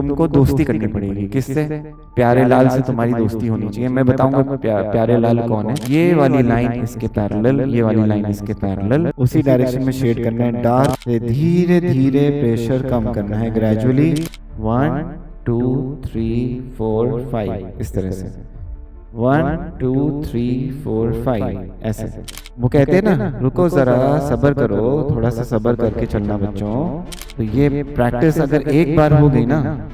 तुमको दोस्ती करनी पड़ेगी। किससे? प्यारे लाल से तुम्हारी दोस्ती होनी चाहिए। मैं बताऊंगा प्यारे लाल कौन है। ये वाली लाइन इसके पैरेलल, ये वाली लाइन इसके पैरेलल, उसी डायरेक्शन में शेड करना है। डार्क से धीरे धीरे प्रेशर कम करना है, ग्रेजुअली 1 2 3 4 5 इस तरह से 1 2 3 4 5 ऐसे। वो कहते हैं ना, रुको जरा सब्र करो, थोड़ा सा सब्र करके चलना बच्चों। तो ये प्रैक्टिस अगर एक बार हो गई ना,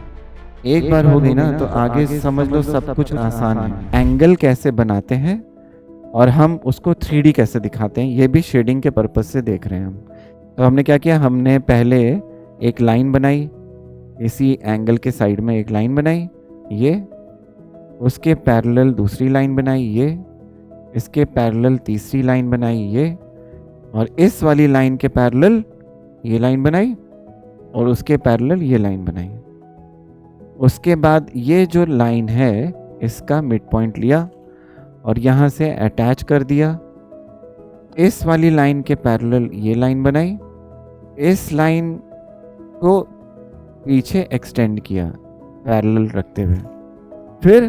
एक बार हो गई ना, तो आगे समझ लो सब कुछ आसान है। एंगल कैसे बनाते हैं और हम उसको 3D कैसे दिखाते हैं, ये भी शेडिंग के पर्पज से देख रहे हैं हम। तो हमने क्या किया, हमने पहले एक लाइन बनाई, इसी एंगल के साइड में एक लाइन बनाई, ये उसके पैरेलल दूसरी लाइन बनाई, ये इसके पैरेलल तीसरी लाइन बनाई, ये और इस वाली लाइन के पैरेलल ये लाइन बनाई और उसके पैरेलल ये लाइन बनाई। उसके बाद ये जो लाइन है इसका मिड पॉइंट लिया और यहाँ से अटैच कर दिया। इस वाली लाइन के पैरेलल ये लाइन बनाई, इस लाइन को पीछे एक्सटेंड किया पैरेलल रखते हुए। फिर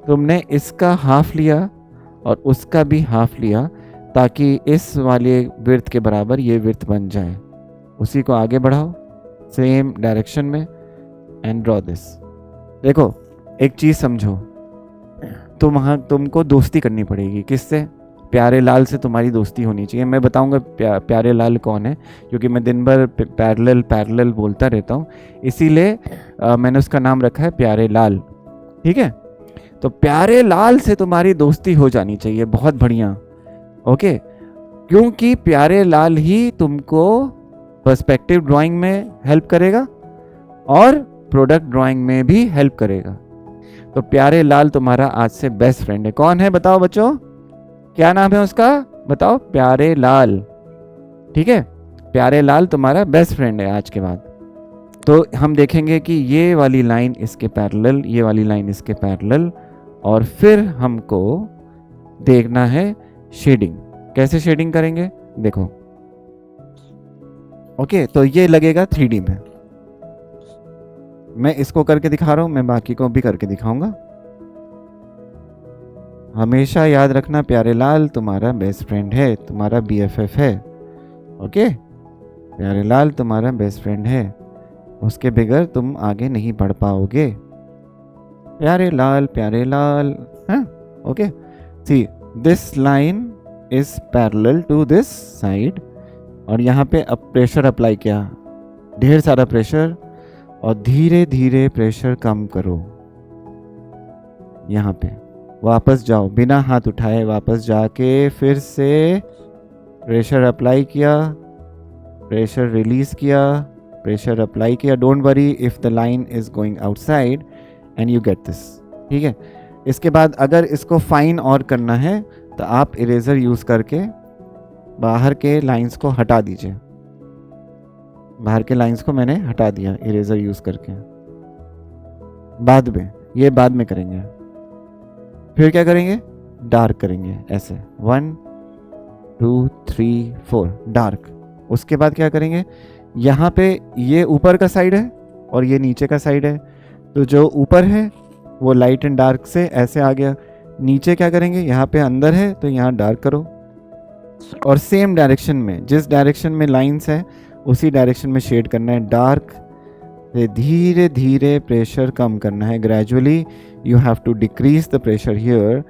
तुमने इसका हाफ लिया और उसका भी हाफ लिया ताकि इस वाले विड्थ के बराबर ये विड्थ बन जाए। उसी को आगे बढ़ाओ सेम डायरेक्शन में एंड ड्रॉ दिस। देखो एक चीज़ समझो, तुमको दोस्ती करनी पड़ेगी। किससे? प्यारे लाल से तुम्हारी दोस्ती होनी चाहिए। मैं बताऊंगा प्यारे लाल कौन है, क्योंकि मैं दिन भर पैरेलल पैरेलल बोलता रहता हूँ, इसीलिए मैंने उसका नाम रखा है प्यारे लाल। ठीक है, तो प्यारे लाल से तुम्हारी दोस्ती हो जानी चाहिए। बहुत बढ़िया, ओके। क्योंकि प्यारे लाल ही तुमको पर्सपेक्टिव ड्राइंग में हेल्प करेगा और प्रोडक्ट ड्राइंग में भी हेल्प करेगा। तो प्यारे लाल तुम्हारा आज से बेस्ट फ्रेंड है। कौन है बताओ बच्चों, क्या नाम है उसका बताओ? प्यारे लाल। ठीक है, प्यारे लाल तुम्हारा बेस्ट फ्रेंड है आज के बाद। तो हम देखेंगे कि ये वाली लाइन इसके पैरेलल, ये वाली लाइन इसके पैरेलल, और फिर हमको देखना है शेडिंग। कैसे शेडिंग करेंगे देखो। ओके, तो ये लगेगा 3D में। मैं इसको करके दिखा रहा हूं, मैं बाकी को भी करके दिखाऊंगा। हमेशा याद रखना प्यारे लाल तुम्हारा बेस्ट फ्रेंड है, तुम्हारा BFF है। ओके, प्यारे लाल तुम्हारा बेस्ट फ्रेंड है, उसके बगैर तुम आगे नहीं बढ़ पाओगे। प्यारे लाल हाँ, okay. See this line is parallel to this side, और यहाँ पे अब प्रेशर अप्लाई किया, ढेर सारा प्रेशर, और धीरे धीरे प्रेशर कम करो। यहाँ पे वापस जाओ, बिना हाथ उठाए वापस जाके फिर से प्रेशर अप्लाई किया, प्रेशर रिलीज किया, प्रेशर अप्लाई किया। Don't worry if the line is going outside and you get this. ठीक है, इसके बाद अगर इसको फाइन और करना है तो आप इरेजर यूज करके बाहर के लाइंस को हटा दीजिए। बाहर के लाइंस को मैंने हटा दिया इरेजर यूज करके। बाद में, ये बाद में करेंगे। फिर क्या करेंगे, डार्क करेंगे ऐसे 1 2 3 4 डार्क। उसके बाद क्या करेंगे, यहाँ पे ये ऊपर का साइड है और ये नीचे का साइड है, तो जो ऊपर है वो लाइट एंड डार्क से ऐसे आ गया। नीचे क्या करेंगे, यहाँ पे अंदर है तो यहाँ डार्क करो, और सेम डायरेक्शन में, जिस डायरेक्शन में लाइंस है उसी डायरेक्शन में शेड करना है। डार्क से धीरे धीरे प्रेशर कम करना है, gradually you have to decrease the pressure here,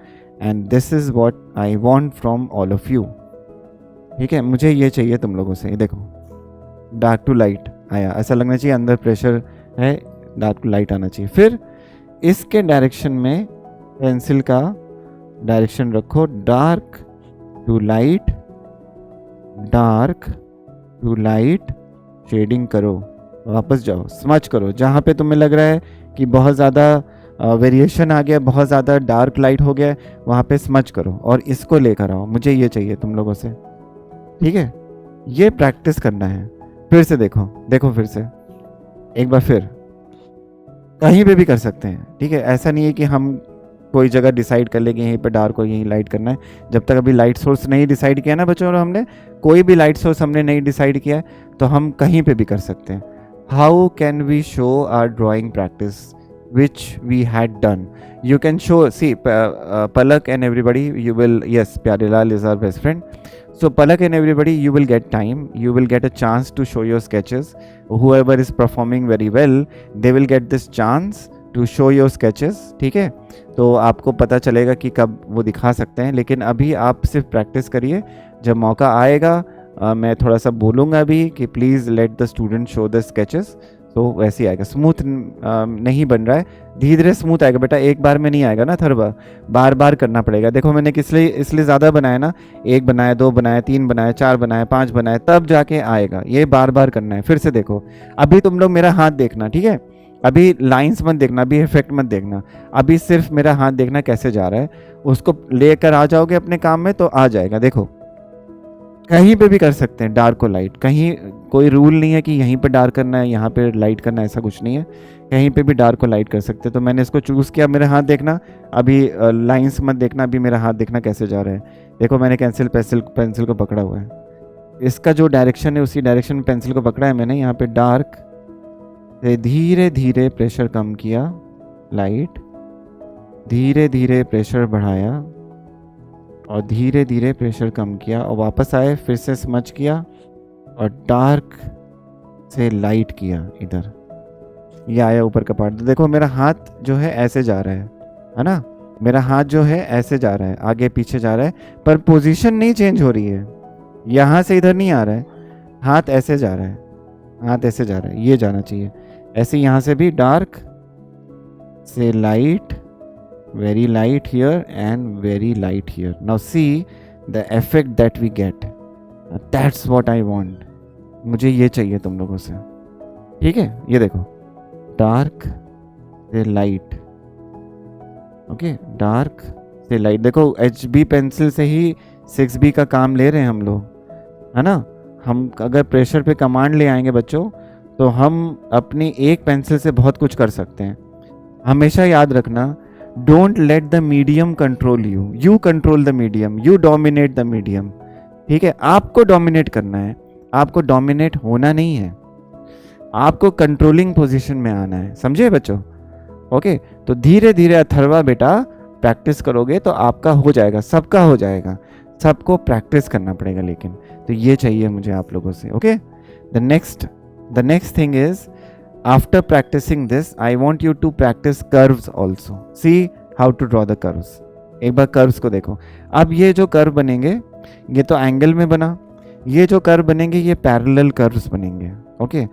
and this is what I want from all of you. ठीक है, मुझे ये चाहिए तुम लोगों से। देखो डार्क टू लाइट आया, ऐसा लगना चाहिए अंदर प्रेशर है, डार्क टू लाइट आना चाहिए। फिर इसके डायरेक्शन में पेंसिल का डायरेक्शन रखो, dark to light, dark to light, shading करो। वापस जाओ, स्मच करो, जहाँ पे तुम्हें लग रहा है कि बहुत ज़्यादा वेरिएशन आ गया, बहुत ज़्यादा डार्क लाइट हो गया, वहाँ पे स्मच करो और इसको लेकर आओ। मुझे ये चाहिए तुम लोगों से। ठीक है, ये प्रैक्टिस करना है। फिर से देखो, देखो फिर से एक बार, फिर कहीं पे भी कर सकते हैं। ठीक है, ऐसा नहीं है कि हम कोई जगह डिसाइड कर लेंगे यहीं पे डार्क और यहीं लाइट करना है। जब तक अभी लाइट सोर्स नहीं डिसाइड किया ना बच्चों, और हमने कोई भी लाइट सोर्स हमने नहीं डिसाइड किया है, तो हम कहीं पे भी कर सकते हैं। how can we show our drawing practice which we had done? You can show, see, Palak and everybody, you will, yes, Pyarelal is our best friend. So Palak and everybody, you will get time, you will get a chance to show your sketches. Whoever is performing very well, they will get this chance to show your sketches. ठीक है, तो आपको पता चलेगा कि कब वो दिखा सकते हैं, लेकिन अभी आप सिर्फ प्रैक्टिस करिए. जब मौका आएगा मैं थोड़ा सा बोलूँगा अभी कि please let the student show the sketches, तो वैसे ही आएगा. स्मूथ नहीं बन रहा है, धीरे धीरे स्मूथ आएगा बेटा, एक बार में नहीं आएगा ना, बार बार करना पड़ेगा. देखो मैंने इसलिए ज़्यादा बनाया ना, 1 बनाया, 2 बनाया, 3 बनाया, 4 बनाया, 5 बनाया, तब जाके आएगा. ये बार बार करना है. फिर से देखो, अभी तुम लोग मेरा हाथ देखना, ठीक है, अभी लाइंस मत देखना, अभी इफेक्ट मत देखना, अभी सिर्फ मेरा हाथ देखना कैसे जा रहा है. उसको लेकर आ जाओगे अपने काम में तो आ जाएगा. देखो कहीं पे भी कर सकते हैं डार्क और लाइट, कहीं कोई रूल नहीं है कि यहीं पे डार्क करना है यहाँ पे लाइट करना है, ऐसा कुछ नहीं है, कहीं पे भी डार्क और लाइट कर सकते हैं. तो मैंने इसको चूज़ किया. मेरा हाथ देखना, अभी लाइंस मत देखना, अभी मेरा हाथ देखना कैसे जा रहा है. देखो मैंने पेंसिल को पकड़ा हुआ है, इसका जो डायरेक्शन है उसी डायरेक्शन में पेंसिल को पकड़ा है मैंने. यहाँ पे डार्क से धीरे धीरे प्रेशर कम किया, लाइट धीरे धीरे प्रेशर बढ़ाया और धीरे धीरे प्रेशर कम किया और वापस आए, फिर से स्मच किया और डार्क से लाइट किया. इधर ये आया ऊपर का पार्ट. देखो मेरा हाथ जो है ऐसे जा रहा है ना, मेरा हाथ जो है ऐसे जा रहा है, आगे पीछे जा रहा है, पर पोजीशन नहीं चेंज हो रही है. यहाँ से इधर नहीं आ रहा है, हाथ ऐसे जा रहा है, हाथ ऐसे जा रहा है, ये जाना चाहिए ऐसे. यहाँ से भी डार्क से light, very light here and very light here. Now see the effect that we get. That's what I want. मुझे ये चाहिए तुम लोगों से, ठीक है. ये देखो डार्क से लाइट, ओके, डार्क से लाइट. देखो HB पेंसिल से ही 6B का काम ले रहे हैं हम लोग, है ना. हम अगर प्रेशर पे कमांड ले आएंगे बच्चों, तो हम अपनी एक पेंसिल से बहुत कुछ कर सकते हैं. हमेशा याद रखना, don't let the medium control you, you control the medium, you dominate the medium. ठीक है, आपको डोमिनेट करना है, आपको डोमिनेट होना नहीं है, आपको कंट्रोलिंग पोजीशन में आना है. समझे बच्चों? ओके, तो धीरे धीरे अथर्वा बेटा प्रैक्टिस करोगे तो आपका हो जाएगा, सबका हो जाएगा. सबको प्रैक्टिस करना पड़ेगा, लेकिन तो ये चाहिए मुझे आप लोगों से. Okay, the next thing is, after practicing this I want you to practice curves also. see how to draw the curves. एक बार कर्व्स को देखो. अब ये जो कर्व बनेंगे ये तो एंगल में बना, ये जो कर्व बनेंगे ये पैरेलल कर्व्स बनेंगे. ओके,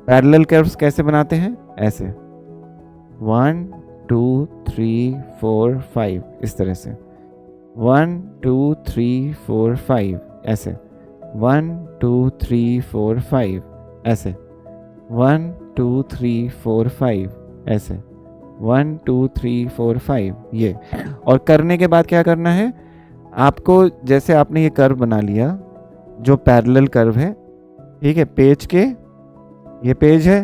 पैरेलल कर्व्स कैसे बनाते हैं? ऐसे 1 2 3 4 5 इस तरह से, 1 2 3 4 5 ऐसे, 1 2 3 4 5 ऐसे, 1 2 3 4 5 ऐसे, 1 2 3 4 5 ये. और करने के बाद क्या करना है आपको? जैसे आपने ये कर्व बना लिया जो पैरेलल कर्व है, ठीक है, पेज के, ये पेज है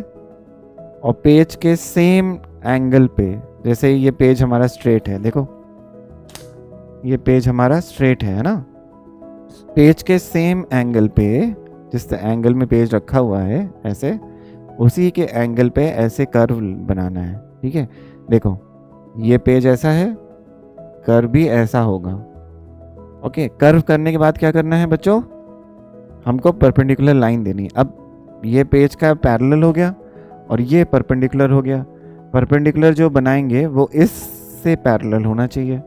और पेज के सेम एंगल पे, जैसे ये पेज हमारा स्ट्रेट है, देखो ये पेज हमारा स्ट्रेट है ना, पेज के सेम एंगल पे, जिस एंगल में पेज रखा हुआ है ऐसे, उसी के एंगल पे ऐसे कर्व बनाना है. ठीक है, देखो ये पेज ऐसा है, कर्व भी ऐसा होगा. ओके, कर्व करने के बाद क्या करना है बच्चों? हमको परपेंडिकुलर लाइन देनी. अब ये पेज का पैरेलल हो गया और ये परपेंडिकुलर हो गया. परपेंडिकुलर जो बनाएंगे वो इससे पैरेलल होना चाहिए.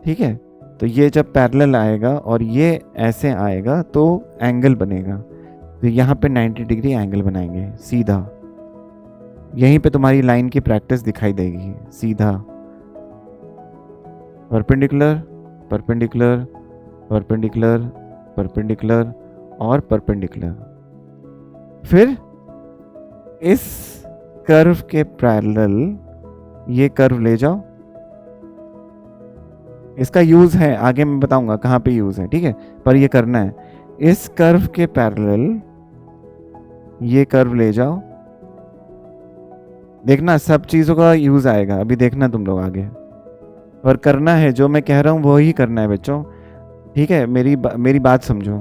ठीक है, तो ये जब पैरेलल आएगा और ये ऐसे आएगा तो एंगल बनेगा. तो यहाँ पे 90 डिग्री एंगल बनाएंगे सीधा. यहीं पे तुम्हारी लाइन की प्रैक्टिस दिखाई देगी. सीधा, परपेंडिकुलर, परपेंडिकुलर, परपेंडिकुलर, परपेंडिकुलर और परपेंडिकुलर. फिर इस कर्व के पैरेलल ये कर्व ले जाओ. इसका यूज है आगे मैं बताऊंगा कहाँ पे यूज है, ठीक है, पर ये करना है. इस कर्व के पैरेलल ये कर्व ले जाओ. देखना सब चीज़ों का यूज़ आएगा, अभी देखना तुम लोग आगे, पर करना है जो मैं कह रहा हूँ वो ही करना है बच्चों. ठीक है, मेरी बात समझो.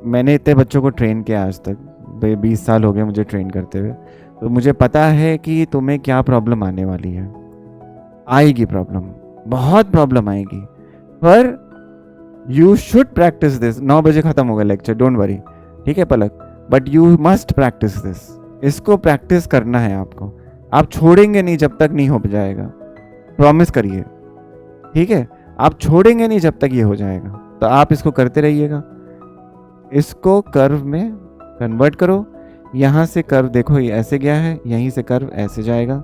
मैंने इतने बच्चों को ट्रेन किया आज तक, 20 साल हो गए मुझे ट्रेन करते हुए, तो मुझे पता है कि तुम्हें क्या प्रॉब्लम आने वाली है। आएगी प्रॉब्लम, बहुत प्रॉब्लम आएगी, पर यू शुड प्रैक्टिस दिस। 9 बजे खत्म होगा लेक्चर, डोंट वरी, ठीक है Palak, but you must practice this. इसको प्रैक्टिस करना है आपको, आप छोड़ेंगे नहीं जब तक नहीं हो जाएगा, प्रॉमिस करिए, ठीक है? आप छोड़ेंगे नहीं जब तक ये हो जाएगा, तो आप इसको करते रहिएगा। इसको कर्व में कन्वर्ट करो। यहाँ से कर्व देखो ये ऐसे गया है, यहीं से कर्व ऐसे जाएगा,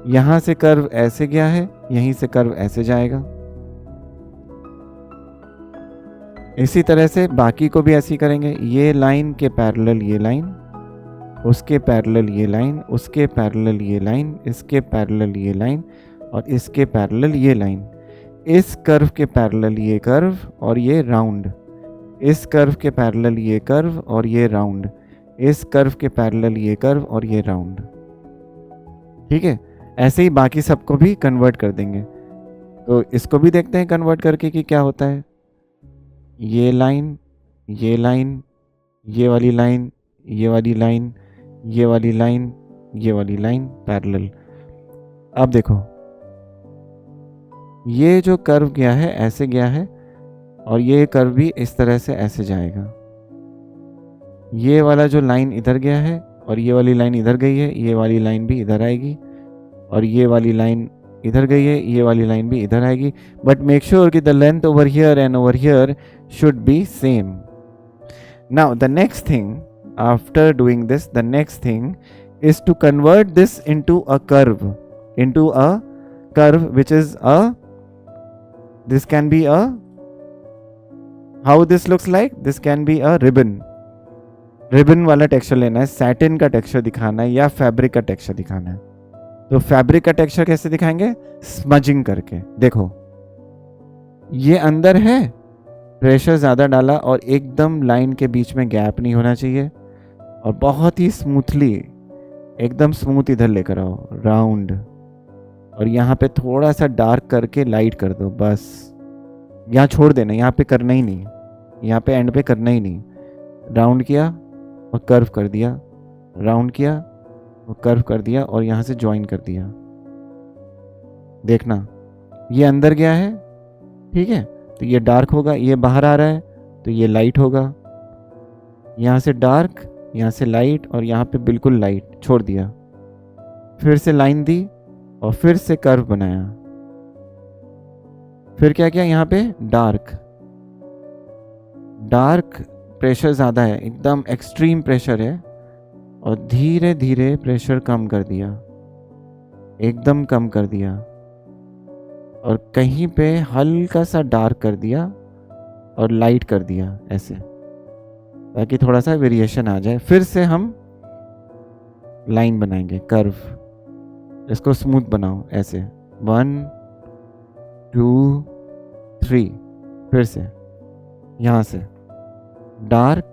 यहाँ से कर्व ऐसे गया है, यहीं से कर्व ऐसे जाएगा। इसी तरह से बाकी को भी ऐसे ही करेंगे। ये लाइन के पैरेलल ये लाइन, उसके पैरेलल ये लाइन, उसके पैरेलल ये लाइन, इसके पैरेलल ये लाइन और इसके पैरेलल ये लाइन। इस कर्व के पैरेलल ये कर्व और ये राउंड, इस कर्व के पैरेलल ये कर्व और ये राउंड, इस कर्व के पैरेलल ये कर्व और ये राउंड, ठीक है? ऐसे ही बाकी सबको भी कन्वर्ट कर देंगे। तो इसको भी देखते हैं कन्वर्ट करके कि क्या होता है। ये लाइन, ये लाइन, ये वाली लाइन, ये वाली लाइन, ये वाली लाइन, ये वाली लाइन पैरेलल। अब देखो ये जो कर्व गया है ऐसे गया है और ये कर्व भी इस तरह से ऐसे जाएगा। ये वाला जो लाइन इधर गया है और ये वाली लाइन इधर गई है, ये वाली लाइन भी इधर आएगी और ये वाली लाइन इधर गई है, ये वाली लाइन भी इधर आएगी। बट मेक श्योर कि the length over here and over here should be same. Now the next thing after doing this, the next thing is to convert this into a curve which is this can be a, how this looks like, this can be a ribbon वाला texture लेना है, satin का texture दिखाना है या fabric का texture दिखाना है। तो फैब्रिक का टेक्सचर कैसे दिखाएंगे? स्मजिंग करके। देखो ये अंदर है, प्रेशर ज़्यादा डाला और एकदम लाइन के बीच में गैप नहीं होना चाहिए और बहुत ही स्मूथली एकदम स्मूथ इधर लेकर आओ राउंड, और यहाँ पे थोड़ा सा डार्क करके लाइट कर दो, बस यहाँ छोड़ देना, यहाँ पे करना ही नहीं, यहाँ पे एंड पे करना ही नहीं। राउंड किया और कर्व कर दिया, राउंड किया और कर्व कर दिया और यहाँ से ज्वाइन कर दिया। देखना ये अंदर गया है, ठीक है, तो ये डार्क होगा, ये बाहर आ रहा है तो ये लाइट होगा। यहाँ से डार्क, यहाँ से लाइट और यहाँ पे बिल्कुल लाइट छोड़ दिया, फिर से लाइन दी और फिर से कर्व बनाया। फिर क्या किया? यहाँ पे डार्क प्रेशर ज़्यादा है, एकदम एक्सट्रीम प्रेशर है और धीरे धीरे प्रेशर कम कर दिया, एकदम कम कर दिया और कहीं पे हल्का सा डार्क कर दिया और लाइट कर दिया ऐसे, ताकि थोड़ा सा वेरिएशन आ जाए। फिर से हम लाइन बनाएंगे, कर्व, इसको स्मूथ बनाओ ऐसे, 1 2 3, फिर से यहाँ से डार्क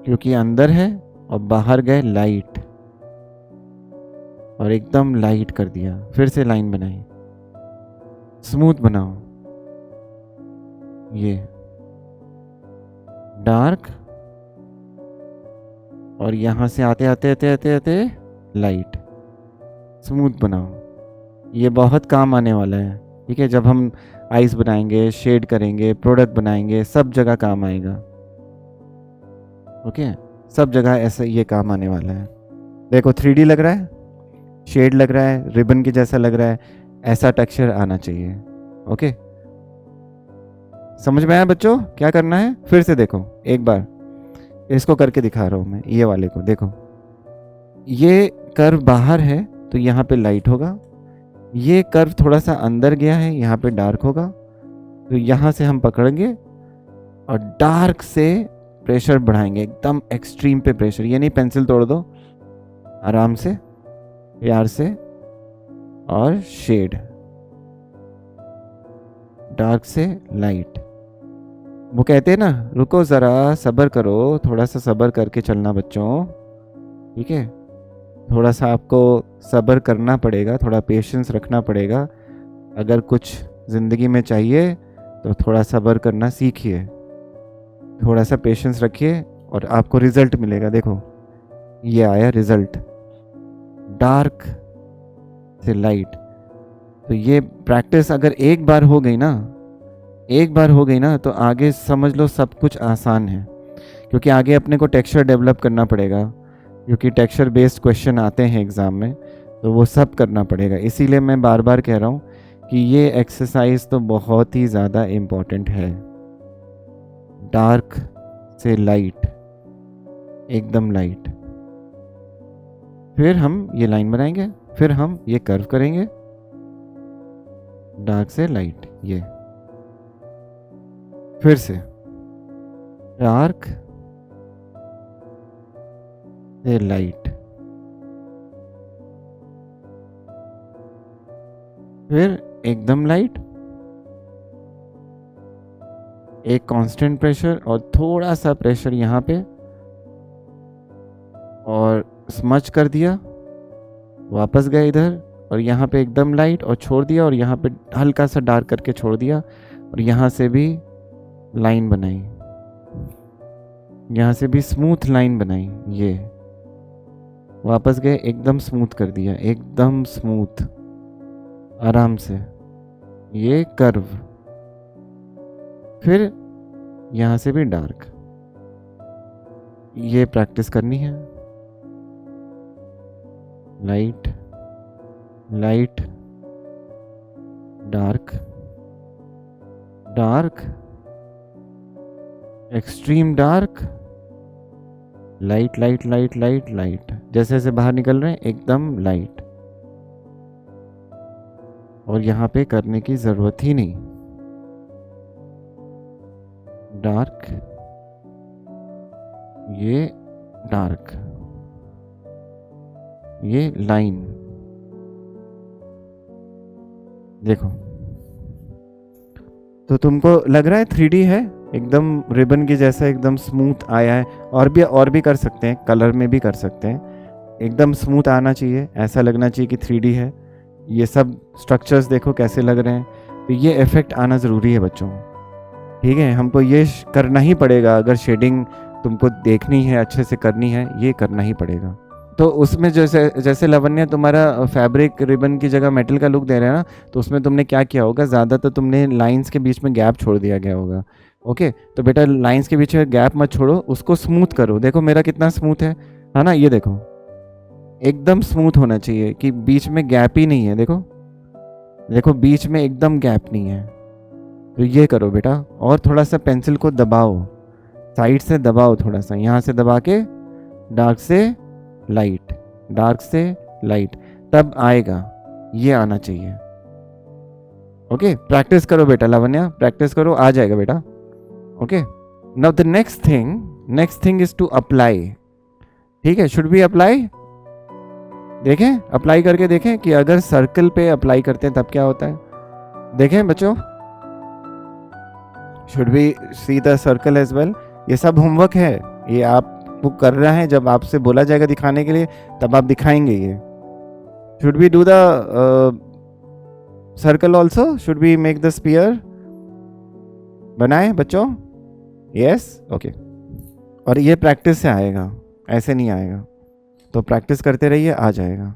क्योंकि अंदर है और बाहर गए लाइट और एकदम लाइट कर दिया। फिर से लाइन बनाई, स्मूथ बनाओ, ये डार्क और यहाँ से आते आते आते आते आते लाइट, स्मूथ बनाओ। ये बहुत काम आने वाला है, ठीक है? जब हम आइस बनाएंगे, शेड करेंगे, प्रोडक्ट बनाएंगे, सब जगह काम आएगा। ओके, सब जगह ऐसा ये काम आने वाला है। देखो 3D लग रहा है, शेड लग रहा है, रिबन के जैसा लग रहा है, ऐसा टेक्सचर आना चाहिए। ओके, समझ में आया बच्चों क्या करना है? फिर से देखो एक बार, इसको करके दिखा रहा हूँ मैं। ये वाले को देखो, ये कर्व बाहर है तो यहाँ पे लाइट होगा, ये कर्व थोड़ा सा अंदर गया है, यहाँ पे डार्क होगा, तो यहाँ से हम पकड़ेंगे और डार्क से प्रेशर बढ़ाएंगे, एकदम एक्सट्रीम पे प्रेशर। ये नहीं पेंसिल तोड़ दो, आराम से प्यार से, और शेड डार्क से लाइट। वो कहते हैं ना, रुको ज़रा सब्र करो, थोड़ा सा सब्र करके चलना बच्चों, ठीक है? थोड़ा सा आपको सब्र करना पड़ेगा, थोड़ा पेशेंस रखना पड़ेगा। अगर कुछ ज़िंदगी में चाहिए तो थोड़ा सब्र करना सीखिए, थोड़ा सा पेशेंस रखिए, और आपको रिजल्ट मिलेगा। देखो ये आया रिजल्ट, डार्क से लाइट। तो ये प्रैक्टिस अगर एक बार हो गई ना तो आगे समझ लो सब कुछ आसान है, क्योंकि आगे अपने को टेक्सचर डेवलप करना पड़ेगा, क्योंकि टेक्सचर बेस्ड क्वेश्चन आते हैं एग्ज़ाम में, तो वो सब करना पड़ेगा। इसीलिए मैं बार बार कह रहा हूँ कि ये एक्सरसाइज तो बहुत ही ज़्यादा इम्पॉर्टेंट है। डार्क से लाइट, एकदम लाइट, फिर हम ये लाइन बनाएंगे, फिर हम ये कर्व करेंगे, डार्क से लाइट, ये फिर से डार्क से लाइट, फिर एकदम लाइट, एक कांस्टेंट प्रेशर और थोड़ा सा प्रेशर यहाँ पे, और स्मच कर दिया, वापस गए इधर, और यहाँ पे एकदम लाइट और छोड़ दिया, और यहाँ पे हल्का सा डार्क करके छोड़ दिया, और यहाँ से भी लाइन बनाई, यहाँ से भी स्मूथ लाइन बनाई, ये वापस गए, एकदम स्मूथ कर दिया, एकदम स्मूथ, आराम से, ये कर्व, फिर यहाँ से भी डार्क। ये प्रैक्टिस करनी है, light light, dark dark, extreme dark, light light light light light, जैसे जैसे बाहर निकल रहे हैं एकदम लाइट। और यहाँ पे करने की जरूरत ही नहीं, डार्क, ये डार्क, ये लाइन, देखो। तो तुमको लग रहा है 3D है, एकदम रिबन की जैसा एकदम स्मूथ आया है। और भी कर सकते हैं, कलर में भी कर सकते हैं, एकदम स्मूथ आना चाहिए, ऐसा लगना चाहिए कि 3D है। ये सब स्ट्रक्चर्स देखो कैसे लग रहे हैं, तो ये इफेक्ट आना ज़रूरी है बच्चों, ठीक है। हमको ये करना ही पड़ेगा, अगर शेडिंग तुमको देखनी है, अच्छे से करनी है, ये करना ही पड़ेगा। तो उसमें जैसे लवन्य तुम्हारा फैब्रिक रिबन की जगह मेटल का लुक दे रहा है ना, तो उसमें तुमने क्या किया होगा, ज़्यादातर तुमने लाइंस के बीच में गैप छोड़ दिया गया होगा। ओके, तो बेटा लाइंस के बीच में गैप मत छोड़ो, उसको स्मूथ करो। देखो मेरा कितना स्मूथ है ना, ये देखो एकदम स्मूथ होना चाहिए कि बीच में गैप ही नहीं है। देखो बीच में एकदम गैप नहीं है। तो ये करो बेटा, और थोड़ा सा पेंसिल को दबाओ, साइड से दबाओ, थोड़ा सा यहाँ से दबा के, डार्क से लाइट, डार्क से लाइट, तब आएगा, ये आना चाहिए। ओके, प्रैक्टिस करो बेटा लवन्या, प्रैक्टिस करो, आ जाएगा बेटा। Okay, now the next thing is to apply. ठीक है, शुड बी अप्लाई। देखें, अप्लाई करके देखें कि अगर सर्कल पे अप्लाई करते हैं तब क्या होता है। देखें बच्चों, should be see the circle as well. ये सब होमवर्क है, ये आप वो कर रहे हैं, जब आपसे बोला जाएगा दिखाने के लिए तब आप दिखाएंगे। ये should be do the circle also, should be make the sphere. बनाए बच्चों, यस, ओके। और ये प्रैक्टिस से आएगा, ऐसे नहीं आएगा, तो प्रैक्टिस करते रहिए, आ जाएगा।